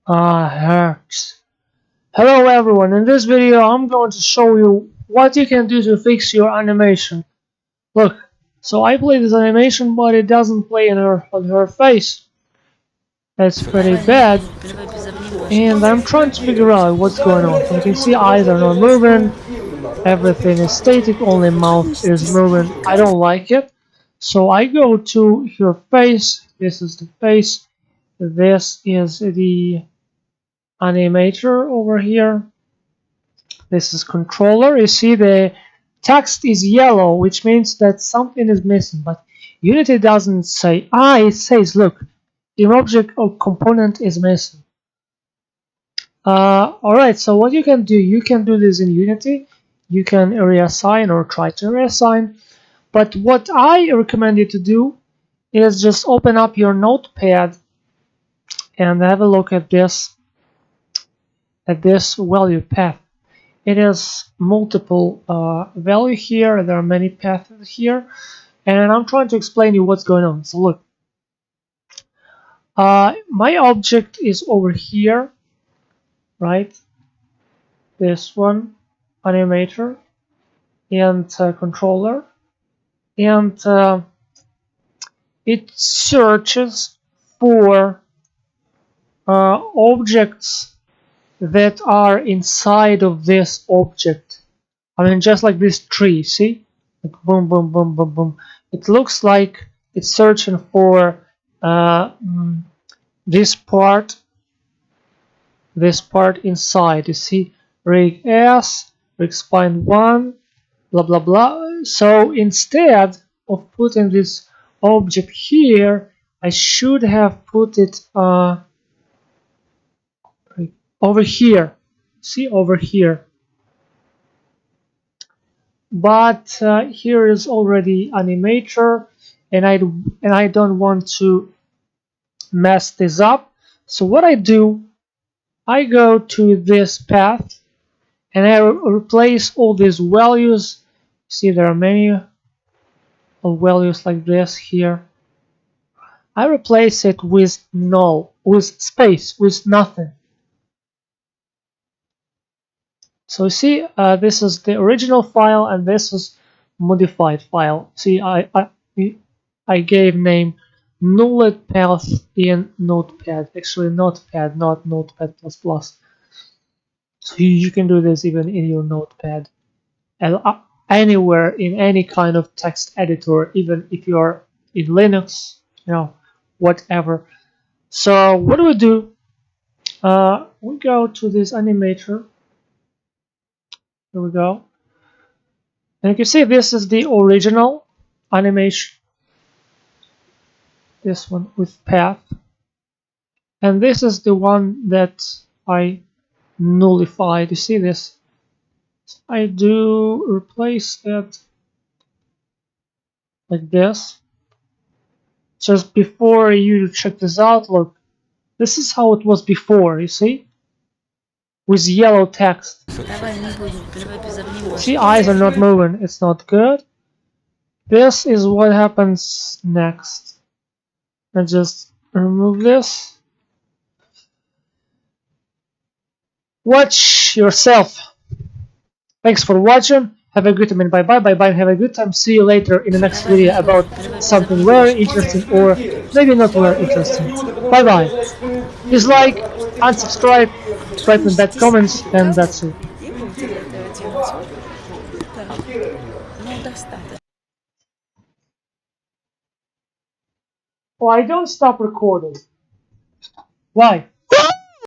Hurts. Hello everyone, in this video I'm going to show you what you can do to fix your animation. Look, so I play this animation but it doesn't play on her face. That's pretty bad. And I'm trying to figure out what's going on. So you can see eyes are not moving, everything is static, only mouth is moving. I don't like it. So I go to her face, this is the face, this is the animator over here. This is controller. You see the text is yellow, which means that something is missing, but Unity doesn't say, it says, look, GAMEOBJECT or component is missing. Alright, so what you can do this in Unity. You can reassign or try to reassign, but what I recommend you to do is just open up your notepad and have a look at this value path. It has multiple value here. There are many paths here, and I'm trying to explain you what's going on. So look, my object is over here, right? This one, animator and controller, and it searches for objects that are inside of this object. I mean, just like this tree, see? Like boom, boom, boom, boom, boom. It looks like it's searching for this part inside. You see, rig S, rig spine 1, blah, blah, blah. So instead of putting this object here, I should have put it over here. See, over here. But here is already animator, and I don't want to mess this up. So what I do, I go to this path and I replace all these values. See, there are many values like this here. I replace it with null, with space, with nothing. So see, this is the original file and this is modified file. See, I gave name nullified path in notepad. Actually, notepad, not notepad++. So you can do this even in your notepad, and anywhere in any kind of text editor, even if you are in Linux, whatever. So what do? We go to this animator. Here we go. And you can see this is the original animation. This one with path. And this is the one that I nullified. You see this? I do replace it like this. Just before you check this out, look. This is how it was before, you see? With yellow text. See, eyes are not moving. It's not good. This is what happens next. I just remove this. Watch yourself. Thanks for watching. Have a good time and bye bye. Have a good time. See you later in the next video about something very interesting or maybe not very interesting. Bye bye. Dislike, unsubscribe, write in bad comments, and that's it. Oh, I don't stop recording. Why?